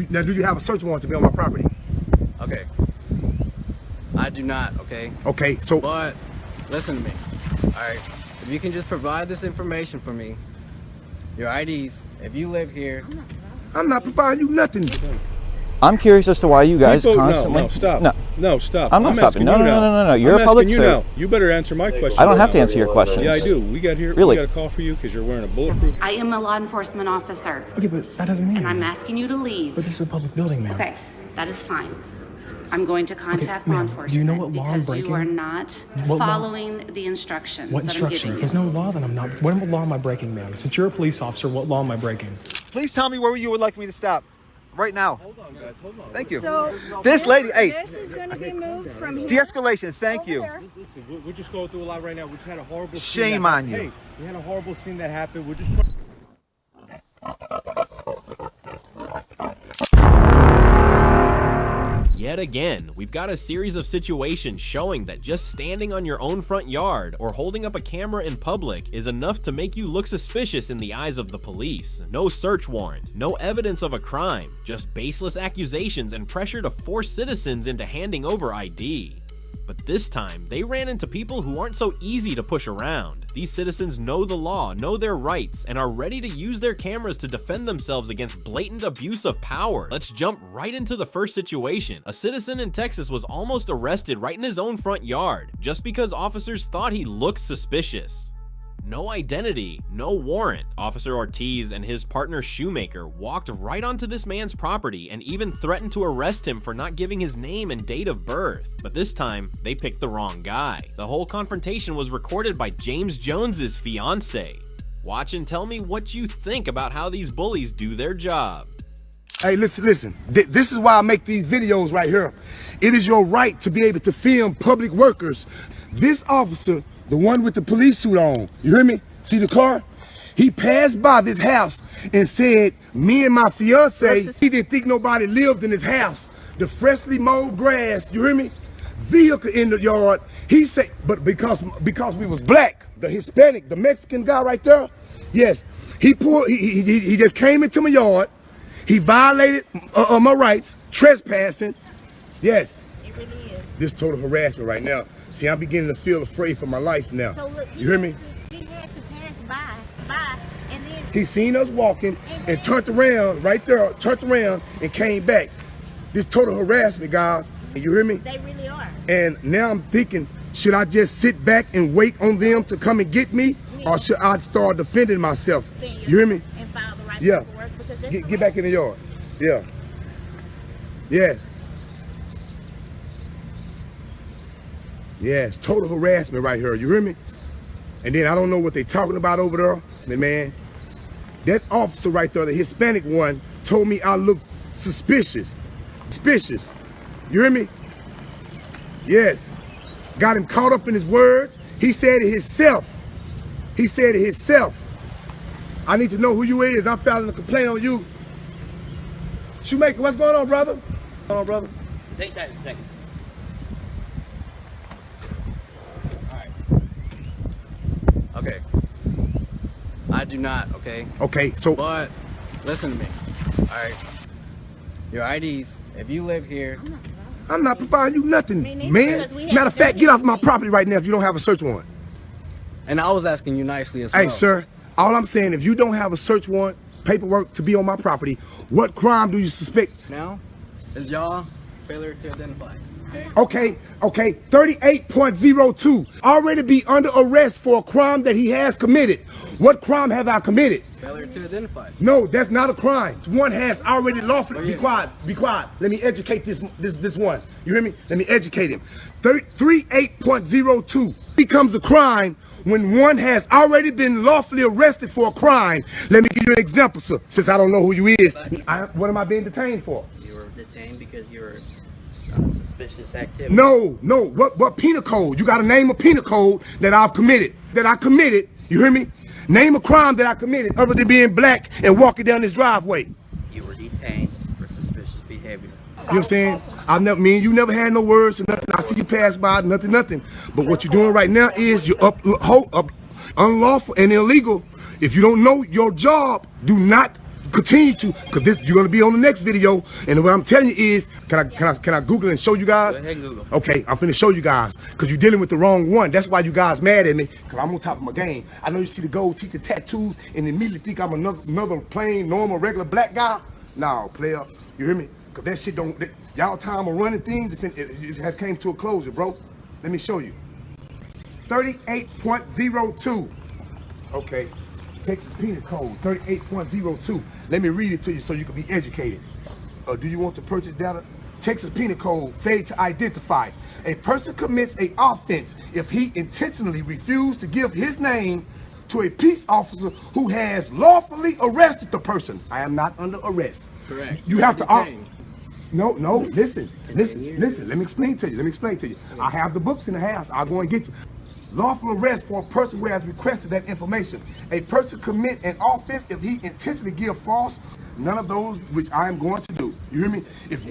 Now, do you have a search warrant to be on my property? Okay. I do not, okay? Okay, so... But, listen to me, alright? If you can just provide this information for me, your IDs, if you live here... I'm not providing you nothing. I'm curious as to why you guys constantly... No, stop. No, stop. I'm not stopping. No. You're a public servant. You better answer my question. I don't have to answer your questions. Yeah, I do. We got here. Really? We got a call for you because you're wearing a bulletproof. I am a law enforcement officer. Okay, but that doesn't mean And I'm anything. asking you to leave. But this is a public building, ma'am. Okay, that is fine. I'm going to contact law ma'am, enforcement do you know what law I'm because you breaking? are not What law? following the instructions What that I'm instructions? giving There's you. no law that I'm not. What law am I breaking, ma'am? Since you're a police officer, what law am I breaking? Please tell me where you would like me to stop. Right now. Hold on, guys. Hold on. Thank you. So This lady, hey. This is going to be moved from here. De-escalation, thank you. Listen, we're just going through a lot right now. We just had a horrible Shame on you. Hey, we had a horrible scene that happened. We're just... Yet again, we've got a series of situations showing that just standing on your own front yard or holding up a camera in public is enough to make you look suspicious in the eyes of the police. No search warrant, no evidence of a crime, just baseless accusations and pressure to force citizens into handing over ID. But this time, they ran into people who aren't so easy to push around. These citizens know the law, know their rights, and are ready to use their cameras to defend themselves against blatant abuse of power. Let's jump right into the first situation. A citizen in Texas was almost arrested right in his own front yard, just because officers thought he looked suspicious. No identity, no warrant. Officer Ortiz and his partner Shoemaker walked right onto this man's property and even threatened to arrest him for not giving his name and date of birth. But this time, they picked the wrong guy. The whole confrontation was recorded by James Jones's fiance. Watch and tell me what you think about how these bullies do their job. Hey, listen. This is why I make these videos right here. It is your right to be able to film public workers. This officer, the one with the police suit on, you hear me? See the car? He passed by this house and said, me and my fiance, he didn't think nobody lived in his house. The freshly mowed grass, you hear me? Vehicle in the yard. He said, but because we was black, the Hispanic, the Mexican guy right there, yes, he just came into my yard. He violated my rights, trespassing. Yes. It really is. This total harassment right now. See, I'm beginning to feel afraid for my life now. So look, you hear me? He had to pass by, and then he seen us walking and turned around right there, turned around and came back. This total harassment, guys. You hear me? They really are. And now I'm thinking, should I just sit back and wait on them to come and get me, or should I start defending myself? You hear me? And file the right paperwork because Get back in the yard. Yeah. Yes. Yes, total harassment right here, you hear me? And then I don't know what they talking about over there, man. That officer right there, the Hispanic one, told me I look suspicious. Suspicious. You hear me? Yes. Got him caught up in his words. He said it himself. He said it himself. I need to know who you is. I'm filing a complaint on you. Shoemaker, what's going on, brother? What's going on, brother? Take that in a second. Okay. I do not, okay? Okay, so... But, listen to me, alright? Your IDs, if you live here... I'm not providing you nothing, man. Matter of fact, get off my property right now if you don't have a search warrant. And I was asking you nicely as well. Hey, sir, all I'm saying, if you don't have a search warrant, paperwork to be on my property, what crime do you suspect? Now, is y'all failure to identify. Okay, 38.02. Already be under arrest for a crime that he has committed. What crime have I committed? Failure to identify. No, that's not a crime. One has already lawfully. Be quiet. Let me educate this one. You hear me? Let me educate him. 38.02 becomes a crime when one has already been lawfully arrested for a crime. Let me give you an example, sir, since I don't know who you is. What am I being detained for? You were detained because you were suspicious activity. No. What penal code? You got to name a penal code that I've committed. You hear me? Name a crime that I committed other than being black and walking down this driveway. You were detained for suspicious behavior. You know what I'm saying? Me and you never had no words or nothing. I see you pass by, nothing. But what you're doing right now is you're up unlawful and illegal. If you don't know your job, do not continue to, because you're gonna be on the next video, and what I'm telling you is, can I Google it and show you guys? Go ahead and Google. Okay, I'm finna show you guys, because you're dealing with the wrong one. That's why you guys mad at me, because I'm on top of my game. I know you see the gold teeth, the tattoos, and immediately think I'm another plain, normal, regular black guy. No, player, you hear me? Because that shit don't, y'all time of running things, it has came to a closure, bro. Let me show you. 38.02. Okay. Texas Penal Code 38.02. Let me read it to you so you can be educated. Do you want to purchase data? Texas Penal Code, failure to identify. A person commits an offense if he intentionally refused to give his name to a peace officer who has lawfully arrested the person. I am not under arrest. Correct. You have to. Detained. No, listen. Let me explain to you. I have the books in the house. I'll go and get you. Lawful arrest for a person who has requested that information. A person commit an offense if he intentionally give false. None of those which I am going to do. You hear me? If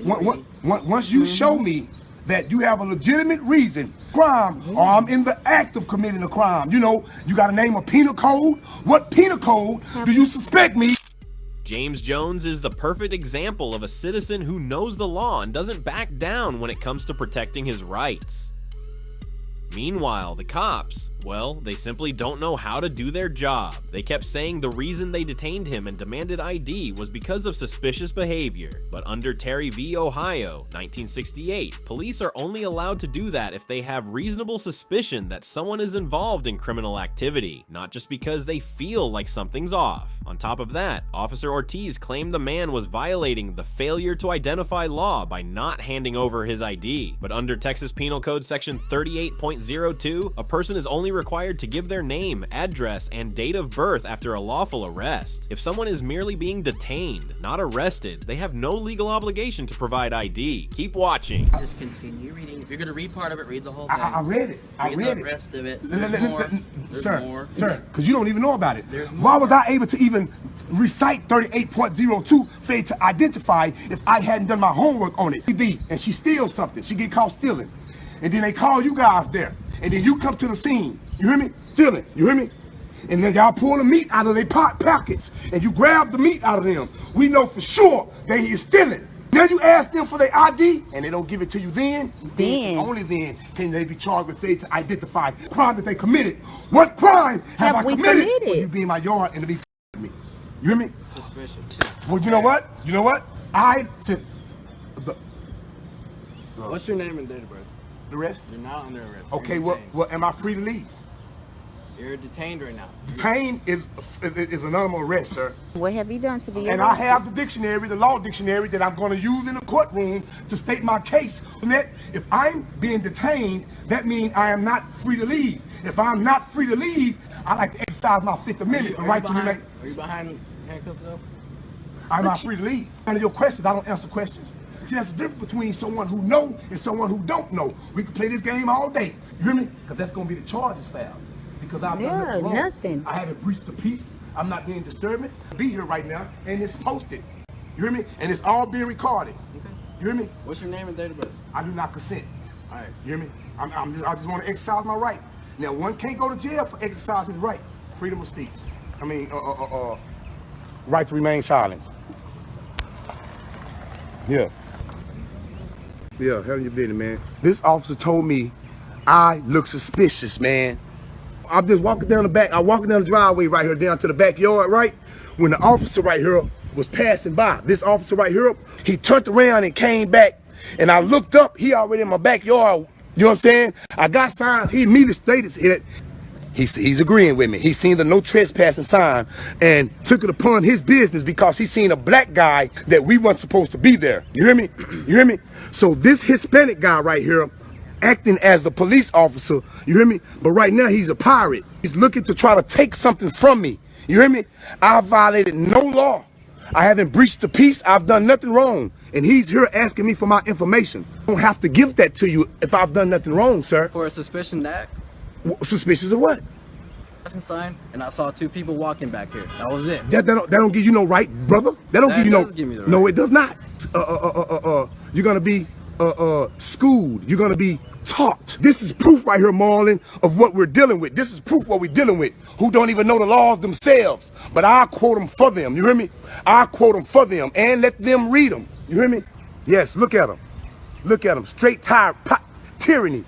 once you show me that you have a legitimate reason, crime, or I'm in the act of committing a crime, you know, you got to name a penal code. What penal code do you suspect me? James Jones is the perfect example of a citizen who knows the law and doesn't back down when it comes to protecting his rights. Meanwhile, the cops, well, they simply don't know how to do their job. They kept saying the reason they detained him and demanded ID was because of suspicious behavior. But under Terry v. Ohio, 1968, police are only allowed to do that if they have reasonable suspicion that someone is involved in criminal activity, not just because they feel like something's off. On top of that, Officer Ortiz claimed the man was violating the failure to identify law by not handing over his ID. But under Texas Penal Code section 38.02, a person is only required to give their name, address, and date of birth after a lawful arrest. If someone is merely being detained, not arrested, they have no legal obligation to provide ID. Keep watching. Just continue reading. If you're gonna read part of it, read the whole thing. I read it. Read the rest of it. There's more. There's more. Sir, because you don't even know about it. Why was I able to even recite 38.02 failure to identify if I hadn't done my homework on it? And she steals something. She get caught stealing. And then they call you guys there. And then you come to the scene. You hear me? Stealing. You hear me? And then y'all pull the meat out of their pockets. And you grab the meat out of them. We know for sure they is stealing. Now you ask them for their ID and they don't give it to you then. Only then can they be charged with failure to identify crime that they committed. What crime have I committed? For you be in my yard and to be with me. You hear me? Suspicious. Well, you know what? You know what? I said. What's your name and date of birth? The rest? You're not under arrest. Okay, well, am I free to leave? You're detained right now. Detained is an unlawful arrest, sir. What have you done to be And I have the dictionary, the law dictionary, that I'm going to use in the courtroom to state my case. And that if I'm being detained, that means I am not free to leave. If I'm not free to leave, I like to exercise my Fifth Amendment, the right to remain. Are you behind handcuffs though? I'm not free to leave. None of your questions, I don't answer questions. See, that's the difference between someone who know and someone who don't know. We can play this game all day. You hear me? Because that's going to be the charges filed. Because I've done nothing wrong. nothing. I haven't breached the peace. I'm not being disturbance. Be here right now, and it's posted. You hear me? And it's all being recorded. You hear me? What's your name and date of birth? I do not consent. All right. You hear me? I just want to exercise my right. Now, one can't go to jail for exercising the right. Freedom of speech. I mean, right to remain silent. Yeah. Yeah, hell your business, man. This officer told me I look suspicious, man. I'm just walking down the back. I'm walking down the driveway right here down to the backyard, right? When the officer right here was passing by, this officer right here, he turned around and came back. And I looked up, he already in my backyard. You know what I'm saying? I got signs. He immediately stated it. He's agreeing with me. He seen the no trespassing sign and took it upon his business because he seen a black guy that we weren't supposed to be there. You hear me? You hear me? So this Hispanic guy right here acting as the police officer, you hear me? But right now he's a pirate. He's looking to try to take something from me. You hear me? I violated no law. I haven't breached the peace. I've done nothing wrong. And he's here asking me for my information. I don't have to give that to you if I've done nothing wrong, sir. For a suspicion act? Suspicious of what? Sign, and I saw two people walking back here. That was it. That don't give you no right, brother. That don't give you no. Give me the right. No, it does not. You're gonna be schooled. You're gonna be taught. This is proof right here, Marlon, of what we're dealing with. This is proof what we're dealing with, who don't even know the laws themselves. But I'll quote them for them, you hear me? I'll quote them for them and let them read them, you hear me? Yes, look at them. Look at them, straight tyranny.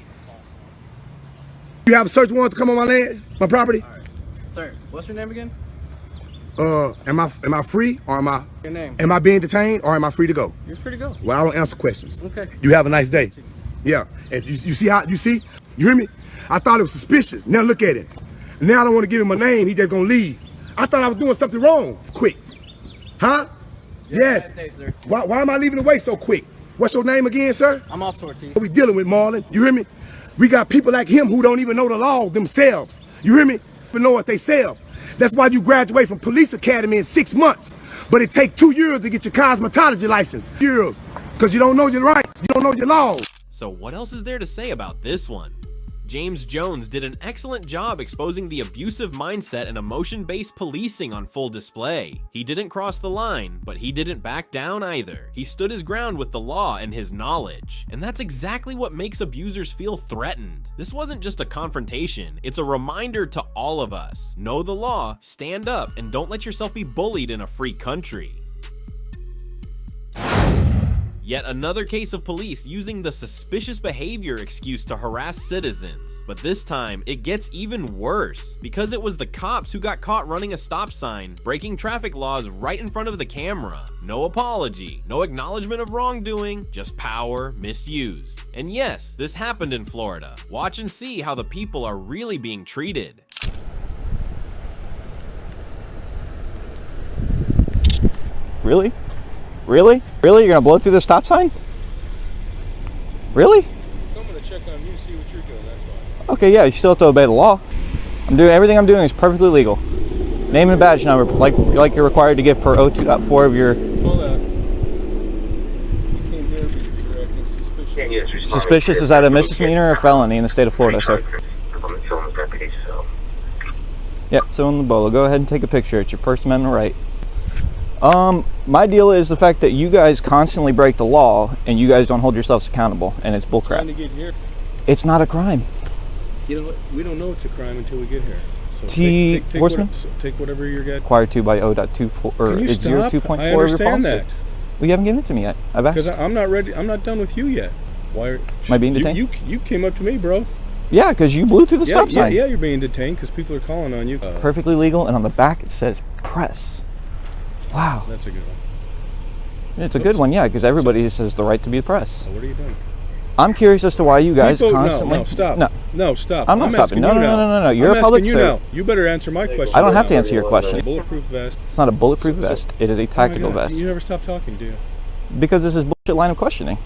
You have a search warrant to come on my land, my property? All right. Sir, what's your name again? Am I free or am I? Your name. Am I being detained or am I free to go? You're free to go. Well, I don't answer questions. Okay. You have a nice day. Yeah. And you see how you hear me? I thought it was suspicious. Now look at it. Now I don't want to give him a name. He just gonna leave. I thought I was doing something wrong. Quick. Huh? Yes. Nice day, sir. Why am I leaving away so quick? What's your name again, sir? I'm Officer Ortiz. What we dealing with, Marlon? You hear me? We got people like him who don't even know the law themselves. You hear me? Even know what they sell. That's why you graduate from police academy in 6 months. But it takes 2 years to get your cosmetology license. Years. Because you don't know your rights. You don't know your laws. So what else is there to say about this one? James Jones did an excellent job exposing the abusive mindset and emotion-based policing on full display. He didn't cross the line, but he didn't back down either. He stood his ground with the law and his knowledge. And that's exactly what makes abusers feel threatened. This wasn't just a confrontation, it's a reminder to all of us. Know the law, stand up, and don't let yourself be bullied in a free country. Yet another case of police using the suspicious behavior excuse to harass citizens. But this time, it gets even worse, because it was the cops who got caught running a stop sign, breaking traffic laws right in front of the camera. No apology, no acknowledgement of wrongdoing, just power misused. And yes, this happened in Florida. Watch and see how the people are really being treated. Really? Really? Really? You're gonna blow through the stop sign? Really? I'm gonna check on you, see what you're doing, that's why. Okay, yeah, you still have to obey the law. Everything I'm doing is perfectly legal. Name and badge number, like you're required to give per 02.4 of your... Hold on. You came here because you're acting suspicious. Suspicious is that a misdemeanor or a felony in the state of Florida, sir? Yep, so in the bolo, go ahead and take a picture. It's your First Amendment right. My deal is the fact that you guys constantly break the law and you guys don't hold yourselves accountable, and it's bullcrap. Trying to get here. It's not a crime. You know what? We don't know it's a crime until we get here. So T. Horseman? Take whatever you got. Required to by 0.24 or Can you it's stop? 02.4 of your I understand policy. that. Well, you haven't given it to me yet. I've asked. Because I'm not ready. I'm not done with you yet. Why? Am I being detained? You came up to me, bro. Yeah, because you blew through the stop sign. Yeah, you're being detained because people are calling on you. Perfectly legal, and on the back it says press. Wow. That's a good one. It's a good one, yeah, because everybody says the right to be the press. So what are you doing? I'm curious as to why you guys constantly... No, stop. No, stop. I'm not stopping. No. You're a public servant. You better answer my question. I don't have to answer your question. Bulletproof vest. It's not a bulletproof vest. It is a tactical vest. You never stop talking, do you? Because this is bullshit line of questioning.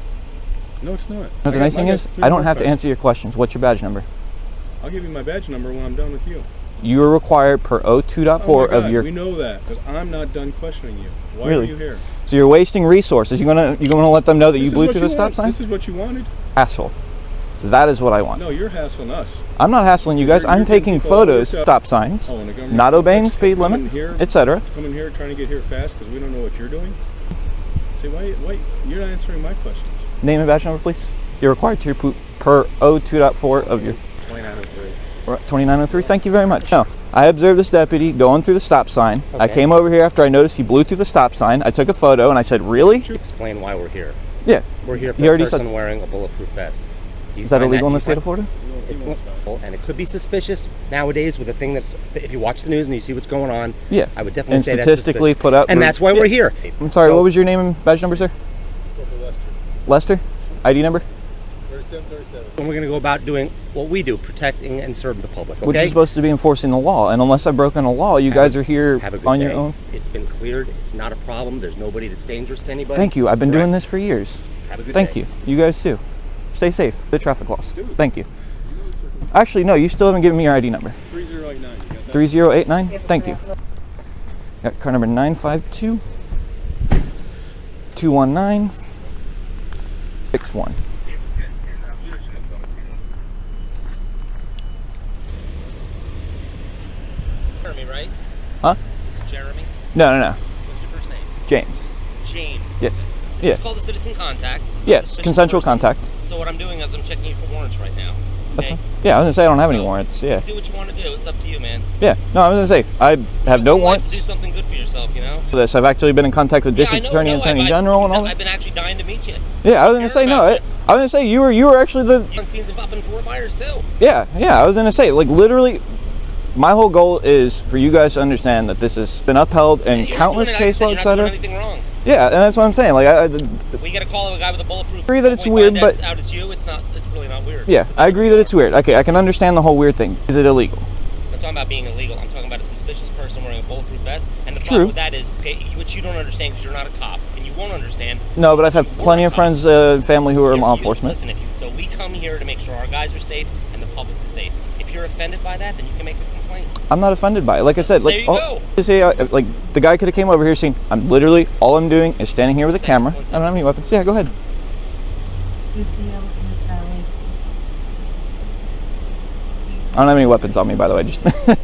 No, it's not. The nice thing is, I don't have to answer your questions. What's your badge number? I'll give you my badge number when I'm done with you. You are required per 02.4 of your... We know that, because I'm not done questioning you. Why Really? are you here? So you're wasting resources. You gonna let them know that you blew through the stop sign? This is what you wanted? Hassle. That is what I want. No, you're hassling us. I'm not hassling you guys. I'm taking photos, stop signs, Oh, and the government not obeying the speed coming limit, here, etc. Coming here trying to get here fast because we don't know what you're doing? See, why you're not answering my questions? Name and badge number, please. You're required to per 02.4 of your 2903. 2903. Thank you very much. No, I observed this deputy going through the stop sign. Okay. I came over here after I noticed he blew through the stop sign. I took a photo and I said, "Really?" Explain why we're here. Yeah. We're here for You a already person said- wearing a bulletproof vest. Is that illegal in the state of Florida? It's illegal, and it could be suspicious nowadays with a thing that's, if you watch the news and you see what's going on, Yeah. I would definitely And say that's statistically suspicious. put up. And that's why we're here. I'm sorry, So- what was your name and badge number, sir? Lester? ID number? 3737. And we're going to go about doing what we do, protecting and serving the public, okay? Which is supposed to be enforcing the law. And unless I've broken a law, you guys are here Have a good on day. your own. It's been cleared. It's not a problem. There's nobody that's dangerous to anybody. Thank you. I've been doing Correct. this for years. Have a good Thank day. you. You guys too. Stay safe. The traffic laws. Thank you. Actually, no, you still haven't given me your ID number. 3089. You got that? 3089? Thank you. Got car number 952 219 61. Jeremy, right? Huh? It's Jeremy. No. What's your first name? James. James. Yes. This Yeah. is called a citizen contact. Yes. Suspicious Consensual person. contact. So what I'm doing is I'm checking you for warrants right now. That's Okay? fine. Yeah, I was gonna say I don't have any warrants. Yeah. Do what you want to do. It's up to you, man. Yeah. No, I was gonna say I have no You like to do warrants something good for yourself, you know? for this. I've actually been in contact with district attorney and attorney general and all that. I've been actually dying to meet you. Yeah, I was gonna say no. I was gonna say you were actually the. You've seen some up and four fighters too. Yeah. I was gonna say like literally. My whole goal is for you guys to understand that this has been upheld in countless case logs that are. Anything wrong. Yeah, and that's what I'm saying. Like, We get a call of a guy with a bulletproof. agree that it's we weird, find but out it's you. It's not. It's really not weird. yeah, I agree that it's weird. Okay, I can understand the whole weird thing. Is it illegal? I'm not talking about being illegal. I'm talking about a suspicious person wearing a bulletproof vest. And the True. problem with that is, okay, which you don't understand because you're not a cop, and you won't understand. No, but I've had plenty of friends, family who are in law enforcement. Listen, so we come here to make sure our guys are safe and the public is safe. If you're offended by that, then you can make a complaint. I'm not offended by it. Like I said, like There you go. to say, like the guy could have came over here saying, "I'm literally all I'm doing is standing here with a camera. I don't have any weapons." Yeah, go ahead. I don't have any weapons on me, by the way. Just the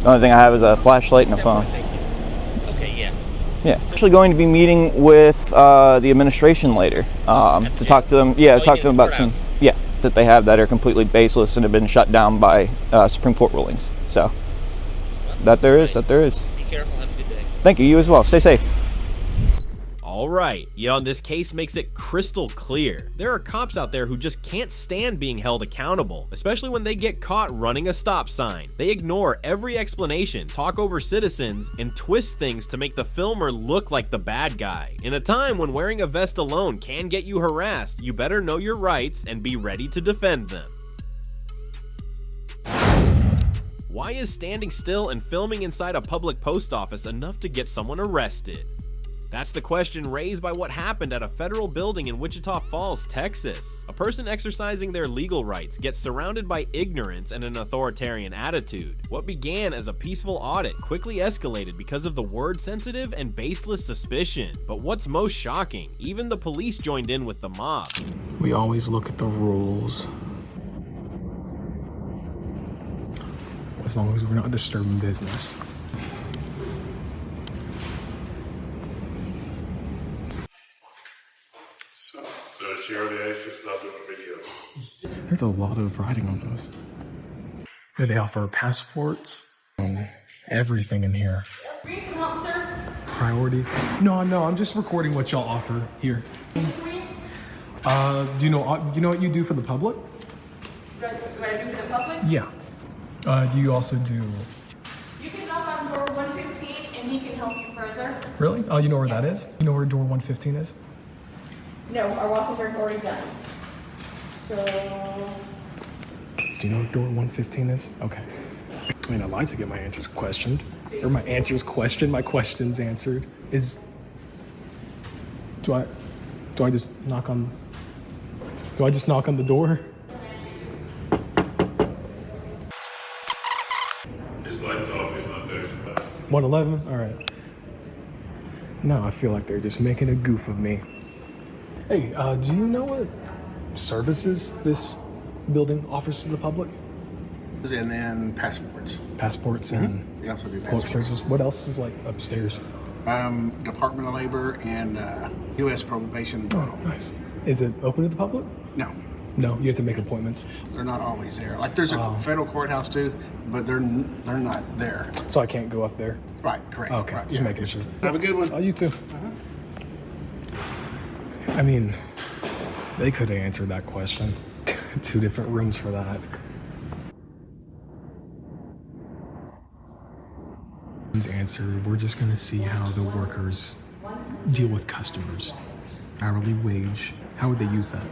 only thing I have is a flashlight and a phone. Okay, yeah. Yeah, actually going to be meeting with the administration later to talk to them. Yeah, talk to them about some that they have that are completely baseless and have been shut down by Supreme Court rulings. So that there is. Be careful. Have a good day. Thank you. You as well. Stay safe. All right, this case makes it crystal clear. There are cops out there who just can't stand being held accountable, especially when they get caught running a stop sign. They ignore every explanation, talk over citizens, and twist things to make the filmer look like the bad guy. In a time when wearing a vest alone can get you harassed, you better know your rights and be ready to defend them. Why is standing still and filming inside a public post office enough to get someone arrested? That's the question raised by what happened at a federal building in Wichita Falls, Texas. A person exercising their legal rights gets surrounded by ignorance and an authoritarian attitude. What began as a peaceful audit quickly escalated because of the word-sensitive and baseless suspicion. But what's most shocking, even the police joined in with the mob. We always look at the rules. As long as we're not disturbing business. So share the extra stuff in the video. There's a lot of writing on this. They offer passports and everything in here. Need some help, sir? Priority. No, I'm just recording what y'all offer here. Do you know what you do for the public? What I do for the public? Yeah. Do you also do? You can knock on door 115 and he can help you further. Really? Oh, you know where that is? You know where door 115 is? No, our walk-ins are already done. So... Do you know what door 115 is? Okay. I mean, I'd like to get my answers questioned. Or my answers questioned, my questions answered. Do I just knock on the door? His lights off, he's not there. 111? Alright. No, I feel like they're just making a goof of me. Hey, do you know what services this building offers to the public? And then passports. Passports and We also do public passports. services. What else is like upstairs? Department of Labor and U.S. probation. Oh, nice. Is it open to the public? No, No, you have to make appointments. they're not always there. Like there's a federal courthouse too, but they're not there. So I can't go up there. Right, correct. Okay, right, just yeah. making sure. Have a good one. Oh, you too. I mean, they could have answered that question. 2 different rooms for that. Answered, we're just gonna see how the workers deal with customers. Hourly wage, how would they use that?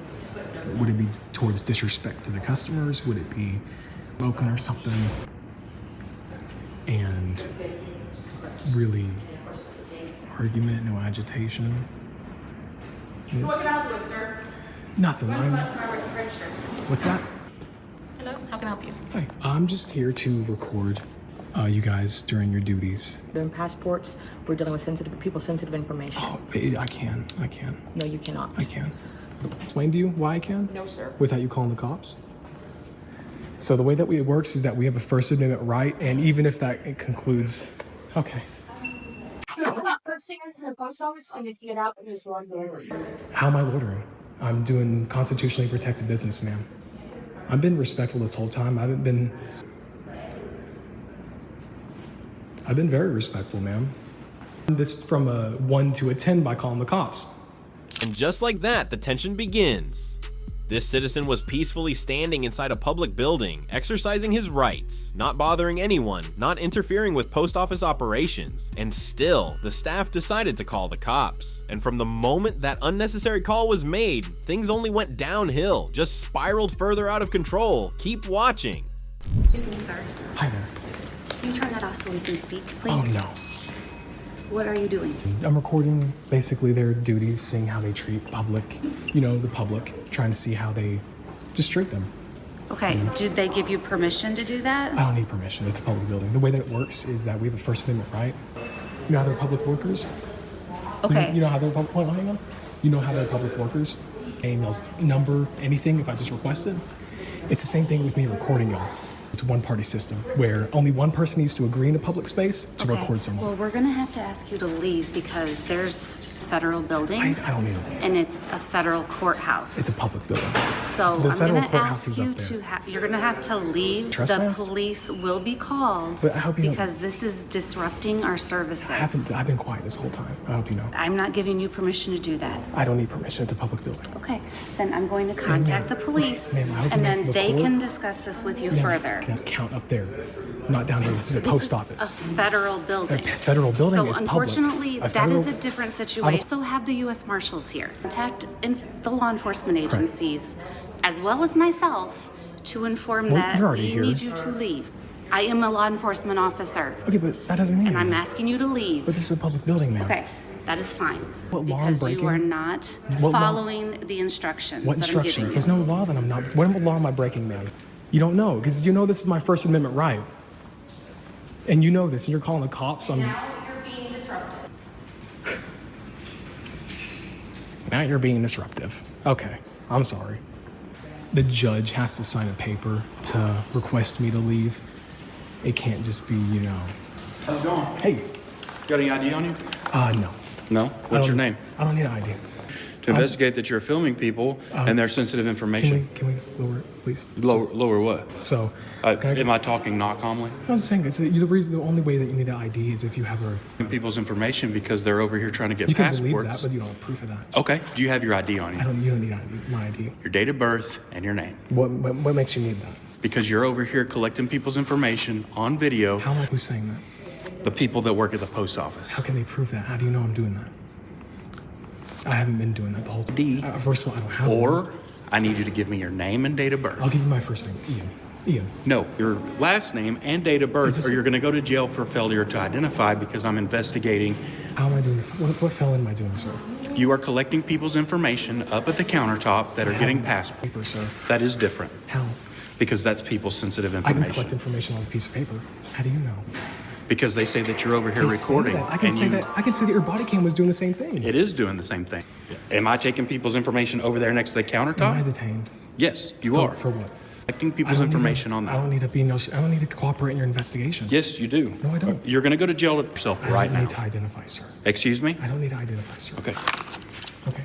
Would it be towards disrespect to the customers? Would it be broken or something? And really, argument, no agitation. So what can I help you with, sir? Nothing. Register. What's that? Hello, how can I help you? Hi, I'm just here to record you guys during your duties. Doing passports, we're dealing with sensitive information. Oh, I can. No, you cannot. I can. Explain to you why I can? No, sir. Without you calling the cops? So the way that it works is that we have a First Amendment right, and even if that concludes... Okay. So, first thing into the post office, and if you get out, just run the order. How am I loitering? I'm doing constitutionally protected business, ma'am. I've been respectful this whole time. I've been very respectful, ma'am. This from a 1 to a 10 by calling the cops. And just like that, the tension begins. This citizen was peacefully standing inside a public building, exercising his rights, not bothering anyone, not interfering with post office operations, and still, the staff decided to call the cops. And from the moment that unnecessary call was made, things only went downhill, just spiraled further out of control. Keep watching. Excuse me, sir. Hi there. Can you turn that off so we can speak, please? Oh, no. What are you doing? I'm recording basically their duties, seeing how they treat public, the public, trying to see how they just treat them. Okay, did they give you permission to do that? I don't need permission. It's a public building. The way that it works is that we have a First Amendment right. You know how they're public workers? Okay. You know how they're public, hang on. You know how they're public workers? Emails, number, anything if I just request it. It's the same thing with me recording y'all. It's a one-party system where only one person needs to agree in a public space to record someone. Well, we're gonna have to ask you to leave because there's a federal building. I don't need to leave. And it's a federal courthouse. It's a public building. So The I'm federal gonna courthouse ask is you up there. you're gonna have to leave. Trespass? The police will be called But I hope you know- because this is disrupting our services. I've been quiet this whole time. I hope you know. I'm not giving you permission to do that. I don't need permission. It's a public building. Okay, then I'm going to contact the police Ma'am, I hope and you then know they before- can discuss this with you Ma'am, further. can count up there, not down here. This is a This post is office. a federal building. A federal building so is public. unfortunately, A that federal- is a different situation. Also have the U.S. Marshals here. Contact the law enforcement agencies, as well as myself, to inform Well, that you're already we here. need you to leave. I am a law enforcement officer, Okay, but that doesn't mean and I'm anything. asking you to leave. But this is a public building, ma'am. Okay, that is fine. What law I'm Because you breaking? are not What law? following the instructions What that I'm giving instructions? you. There's no law that I'm not. What law am I breaking, ma'am? You don't know, because you know this is my First Amendment right. And you know this, and you're calling the cops on. Now you're being disruptive. Now you're being disruptive. Okay, I'm sorry. The judge has to sign a paper to request me to leave. It can't just be, How's it going? Hey. Got any ID on you? No. No? What's your name? I don't need an ID. To investigate that you're filming people and their sensitive information. Can we lower it, please? Lower what? So, am I talking not calmly? I'm just saying, the only way that you need an ID is if you have a. People's information because they're over here trying to get You can passports. believe that, but you don't have proof of that. Okay. Do you have your ID on you? You don't need my ID. Your date of birth and your name. What makes you need that? Because you're over here collecting people's information on video. Who's saying that? The people that work at the post office. How can they prove that? How do you know I'm doing that? I haven't been doing that the whole time. First of all, I don't have one. I need you to give me your name and date of birth. I'll give you my first name, Ian. No, your last name and date of birth, or you're going to go to jail for failure to identify because I'm investigating. How am I doing? What felon am I doing, sir? You are collecting people's information up at the countertop that are getting passports. Paper, sir. That is different. How? Because that's people's sensitive I information. can collect information on a piece of paper. How do you know? Because they say that you're over here They say recording. that. I can say that your body cam was doing the same thing. It is doing the same thing. Am I taking people's information over there next to the countertop? Am I detained? Yes, you are. For what? Collecting people's information on that. I don't need to cooperate in your investigation. Yes, you do. No, I don't. You're going to go to jail yourself right I don't now. need to identify, sir. Excuse me? I don't need to identify, sir. Okay. Okay.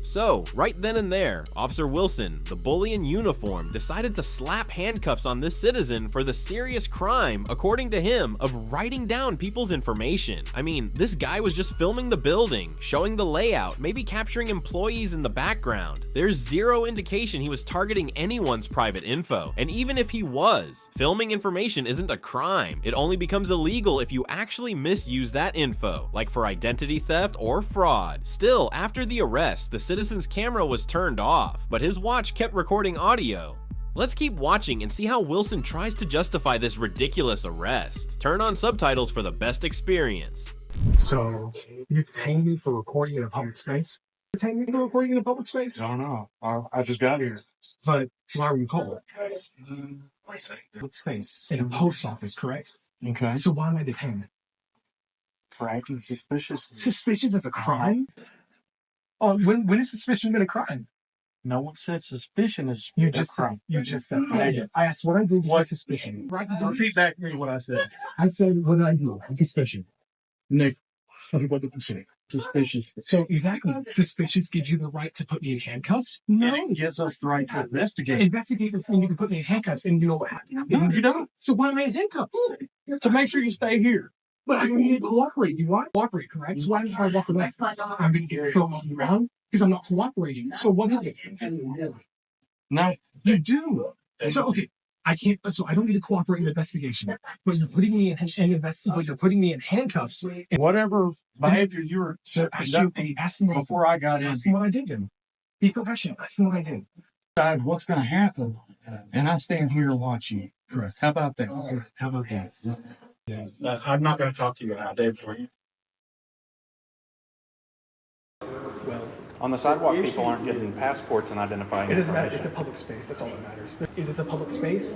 So, right then and there, Officer Wilson, the bully in uniform, decided to slap handcuffs on this citizen for the serious crime, according to him, of writing down people's information. I mean, this guy was just filming the building, showing the layout, maybe capturing employees in the background. There's zero indication he was targeting anyone's private info. And even if he was, filming information isn't a crime. It only becomes illegal if you actually misuse that info, like for identity theft or fraud. Still, after the arrest, the citizen's camera was turned off, but his watch kept recording audio. Let's keep watching and see how Wilson tries to justify this ridiculous arrest. Turn on subtitles for the best experience. So, you detained me for recording in a public space? Detained me for recording in a public space? I don't know. I just got here. But why were you called? What space? In a post office, correct? Okay. So why am I detained? For acting suspicious. Suspicious is a crime? Oh, when is suspicion been a crime? No one said suspicion is You a just crime. said. I asked what I did. What? Was suspicion? Repeat back to me what I said. I said what did I do? Suspicion. Nick, what did you say? Suspicious. So exactly, suspicious gives you the right to put me in handcuffs? No. It gives us the right to investigate. Investigate this thing, you can put me in handcuffs, and you know what happens? No, you don't. So why am I in handcuffs? To make sure you stay here. But I don't need to cooperate. You want to cooperate, correct? So why does I walk away? I'm going to get thrown around because I'm not cooperating. So what is it? No. You do. So, okay. I can't, so I don't need to cooperate in the investigation, but you're putting me you're putting me in handcuffs. And Whatever behavior you were conducting before I got in. Ask him what I did then. Be professional. Ask him what I did. Decide what's going to happen, and I stand here and watch you. Correct. How about that? How about that? Yeah. I'm not going to talk to you now, David. Well, On the sidewalk, people aren't getting passports and identifying it doesn't matter. information. It's a public space. That's all that matters. Is this a public space?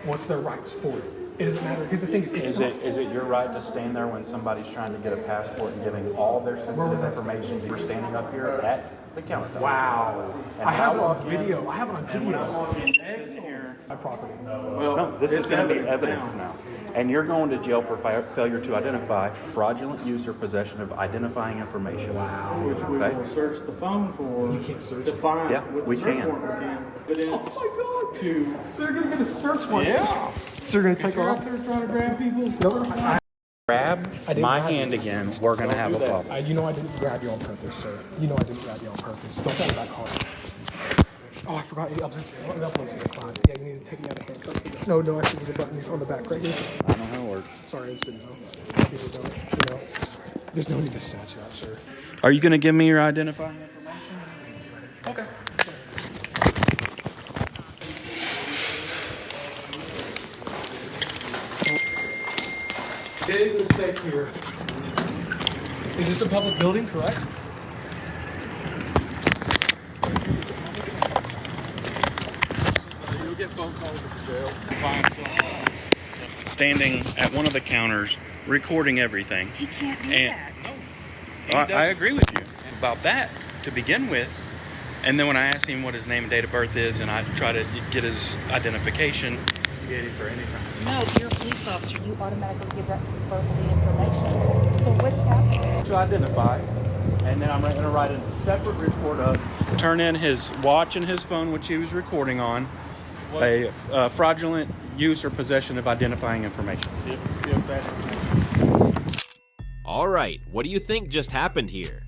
What's their rights for it? It doesn't matter because the thing Is it your right to stand there when somebody's trying to get a passport and giving all their sensitive information? You're standing up here at the counter. Wow. And I have it when I on walk in- video. I have it on And when I video. walk in, this is here. My property. Well, no, this is going to be evidence now. And you're going to jail for failure to identify, fraudulent use or possession of identifying information. Wow. Which we will search the phone for. You can't search to find. Yeah, with we the search can. warrant we can. Evidence Oh my God. to. So you're going to get a search warrant? Yeah. So you're going to take You're off? out there trying to grab people. No, Grab didn't my grab hand you. again, we're going to have a problem. You know I didn't grab you on purpose, sir. You know I didn't grab you on purpose. Don't tell me that card. Oh, I forgot. I'll just the clock. Yeah, you need to take me out of handcuffs. No, actually, there's a button on the back right here. I don't know how it works. Sorry, I just didn't know. Some people don't, you know. There's no need to snatch that, sir. Are you going to give me your identifying information? Okay. Big mistake here. Is this a public building, correct? You'll get phone calls at the jail. Standing at one of the counters, recording everything. He can't do And- that. I agree with you about that to begin with. And then when I ask him what his name and date of birth is, and I try to get his identification, investigated for any crime. No, you're a police officer. You automatically give that verbally information. So what's happening? To identify, and then I'm going to write a separate report up. Turn in his watch and his phone, which he was recording on, a fraudulent use or possession of identifying information. If that. Alright, what do you think just happened here?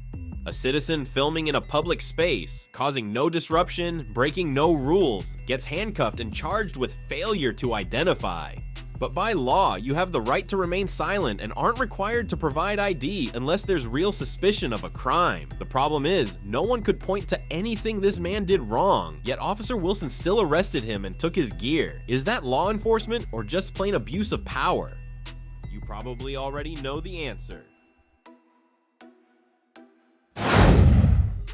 A citizen filming in a public space, causing no disruption, breaking no rules, gets handcuffed and charged with failure to identify. But by law, you have the right to remain silent and aren't required to provide ID unless there's real suspicion of a crime. The problem is, no one could point to anything this man did wrong, yet Officer Wilson still arrested him and took his gear. Is that law enforcement or just plain abuse of power? You probably already know the answer.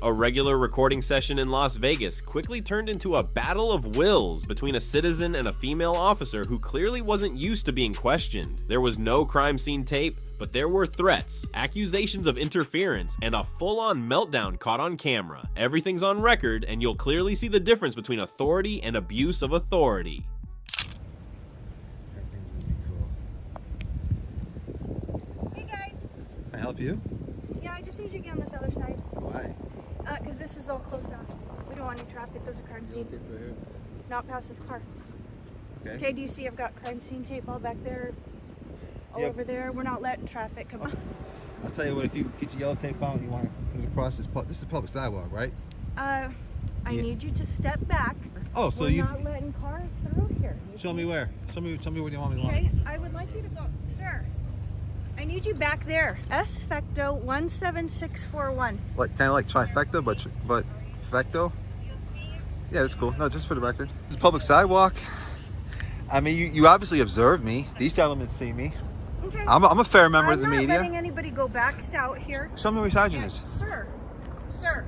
A regular recording session in Las Vegas quickly turned into a battle of wills between a citizen and a female officer who clearly wasn't used to being questioned. There was no crime scene tape, but there were threats, accusations of interference, and a full-on meltdown caught on camera. Everything's on record, and you'll clearly see the difference between authority and abuse of authority. Hey guys. Can I help you? Yeah, I just need you to get on this other side. Why? Because this is all closed off. We don't want any traffic. There's a crime scene. Not past this car. Okay. Okay, do you see I've got crime scene tape all back there? All Yep. over there? We're not letting traffic come on. I'll tell you what, if you get your yellow tape on, you want to put it across this is a public sidewalk, right? I Yeah. need you to step back. Oh, so We're you not letting cars through here. show me where. Show me where you want me to Okay, I would like you to go, sir. I need you back there. S Fecto 17641. Like kind of like trifecta, but fecto. Yeah, that's cool. No, just for the record. It's a public sidewalk. I mean, you obviously observed me. These gentlemen see me. Okay. I'm a fair member of the I'm not media. letting anybody go back out here. Show me where your sergeant is. Sir.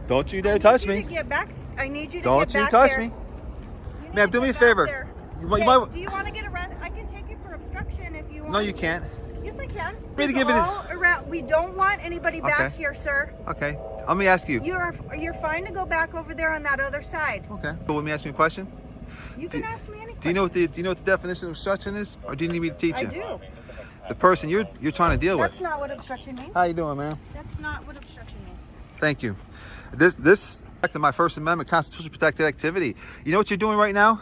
Don't you dare touch me. To get back. I need you to Don't get you back touch there. me. You need Ma'am, to do me a get back favor. there. You Okay, might. do you want to get arrested? I can take you for obstruction if you want. No, you can't. Yes, I can. Me to It's give it a- all around. We don't want anybody back Okay. here, sir. Okay. Let me ask you. You're fine to go back over there on that other side. Okay. So let me ask you a question. You can ask me anything. Do you know what the definition of obstruction is, or do you need me to teach you? I do. the person you're trying to deal with. That's not what obstruction means. How you doing, man? That's not what obstruction means. Thank you. This to my First Amendment constitutionally protected activity. You know what you're doing right now?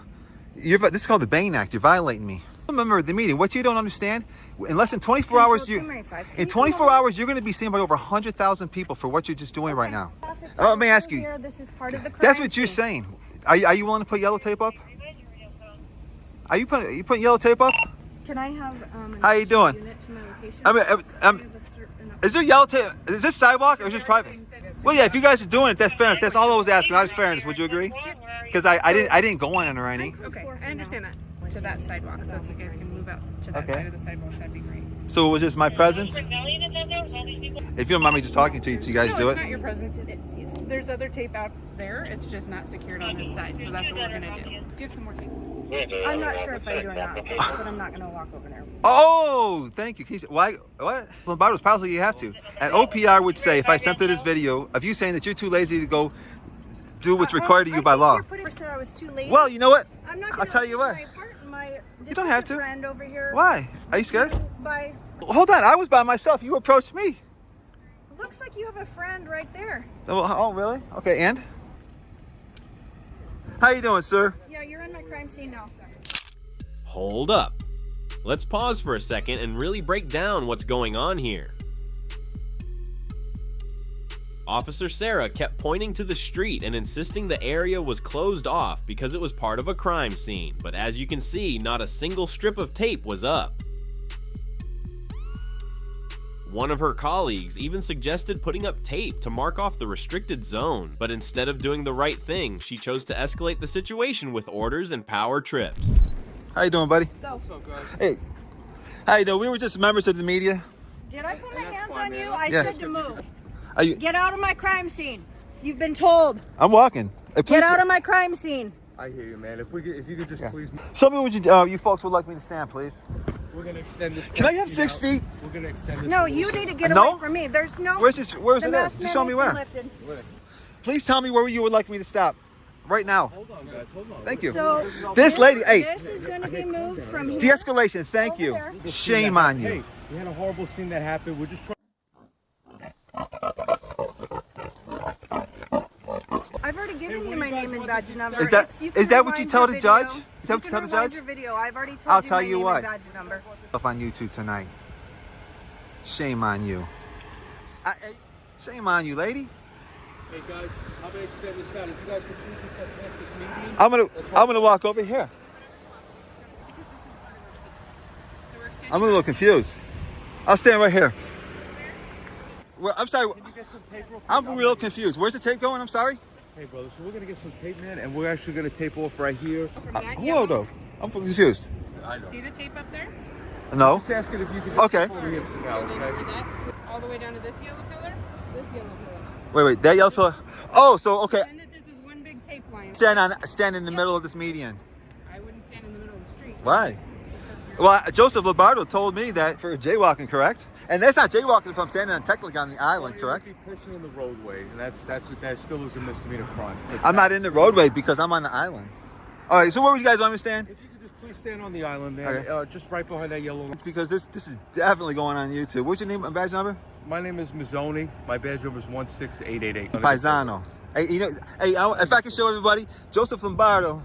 This is called the Bain Act. You're violating me. Remember the meeting. What you don't understand, in less than 24 hours, in 24 hours, you're going to be seen by over 100,000 people for what you're just doing right now. Let me ask you. This is part of the crime That's what you're scene. saying. Are you willing to put yellow tape up? Are you putting yellow tape up? Can I have How you doing? unit to my location? Is there yellow tape? Is this sidewalk or is this private? Well, yeah. If you guys are doing it, that's fair. That's all I was asking. Out of fairness, would you agree? Because I didn't go in or any. Okay, I understand that. To that sidewalk, so if you guys can move out to that side of the sidewalk, that'd be great. So was this my presence? If you don't mind me just talking to you guys do it's it. not your presence. There's other tape out there. It's just not secured on this side, so that's what we're gonna do. Do you have some more tape? I'm not sure if I do or not, but I'm not going to walk over there. Oh, thank you. Why? What? Lombardo's policy, you have to. And OPR would say, if I sent her this video of you saying that you're too lazy to go do what's required of you by law. I was too lazy. Well, you know what? I'm not I'll tell you what. You don't have to. Friend over here. Why? Are you scared? Bye. Hold on. I was by myself. You approached me. Looks like you have a friend right there. Oh, really? Okay, and? How you doing, sir? Yeah, you're on my crime scene now. Hold up. Let's pause for a second and really break down what's going on here. Officer Sarah kept pointing to the street and insisting the area was closed off because it was part of a crime scene, but as you can see, not a single strip of tape was up. One of her colleagues even suggested putting up tape to mark off the restricted zone, but instead of doing the right thing, she chose to escalate the situation with orders and power trips. How you doing, buddy? Go. Hey, how you doing? We were just members of the media. Did I put my hands on you? I Yeah. said to move. Are you? Get out of my crime scene. You've been told. I'm walking. Hey, please. Get out of my crime scene. I hear you, man. If you could just please. Show me what you folks would like me to stand, please. We're gonna extend this. Can I have 6 feet? We're gonna extend this. No, you need to get No? away from me. There's no. Where's it the at? mask Just show me where. mandate been lifted. Please tell me where you would like me to stop. Right now. Hold on, guys. Hold on. Thank you. So This lady, hey. This is going to be moved from here. De-escalation, thank you. Shame on you. Hey, we had a horrible scene that happened. We're just trying. I've already given you my name and badge number. Is that You can what you rewind tell your the video. judge? Is that what you tell the rewind judge? your video. I've already told I'll you tell my you name what. and badge number. Up on YouTube tonight. Shame on you. Shame on you, lady. Hey guys, I'm gonna extend this out. If you guys could please just past this meeting. I'm gonna walk over here. I'm a little confused. I'll stand right here. I'm sorry. I'm real confused. Where's the tape going? I'm sorry. Hey brother, so we're gonna get some tape, man, and we're actually gonna tape off right here. Whoa, though. I'm confused. See the tape up there? No. Just asking if you could. Okay. So then for that, all the way down to this yellow pillar, to this yellow pillar. Wait. That yellow pillar. Oh, so okay. And this is one big tape line. Stand in the middle of this median. I wouldn't stand in the middle of the street. Why? Well, Joseph Lombardo told me that for jaywalking, correct? And that's not jaywalking if I'm standing technically on the island, correct? You're pushing in the roadway, and that still is a misdemeanor crime. I'm not in the roadway because I'm on the island. All right, so where would you guys want me to stand? If you could just please stand on the island, man, Okay. just right behind that yellow. Because this is definitely going on YouTube. What's your name and badge number? My name is Mazzoni. My badge number is 16888. Paisano. Hey, if I can show everybody, Joseph Lombardo,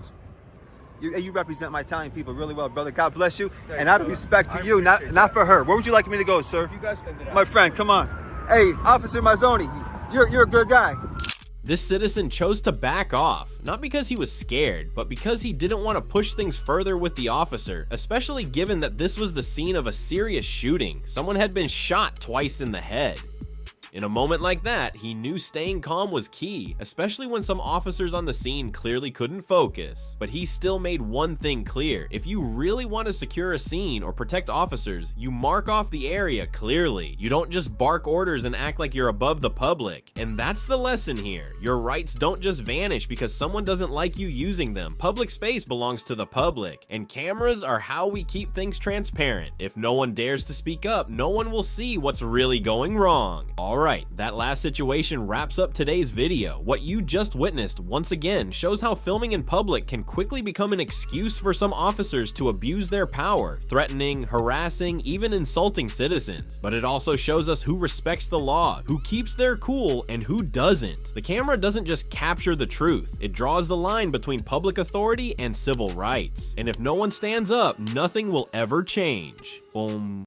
you represent my Italian people really well, brother. God bless you. And out of respect to you, not for her. Where would you like me to go, sir? You guys stand it out. My friend, come on. Hey, Officer Mazzoni, you're a good guy. This citizen chose to back off, not because he was scared, but because he didn't want to push things further with the officer, especially given that this was the scene of a serious shooting. Someone had been shot twice in the head. In a moment like that, he knew staying calm was key, especially when some officers on the scene clearly couldn't focus. But he still made one thing clear: if you really want to secure a scene or protect officers, you mark off the area clearly. You don't just bark orders and act like you're above the public. And that's the lesson here. Your rights don't just vanish because someone doesn't like you using them. Public space belongs to the public, and cameras are how we keep things transparent. If no one dares to speak up, no one will see what's really going wrong. All Alright, that last situation wraps up today's video. What you just witnessed once again shows how filming in public can quickly become an excuse for some officers to abuse their power, threatening, harassing, even insulting citizens. But it also shows us who respects the law, who keeps their cool, and who doesn't. The camera doesn't just capture the truth, it draws the line between public authority and civil rights. And if no one stands up, nothing will ever change. Boom.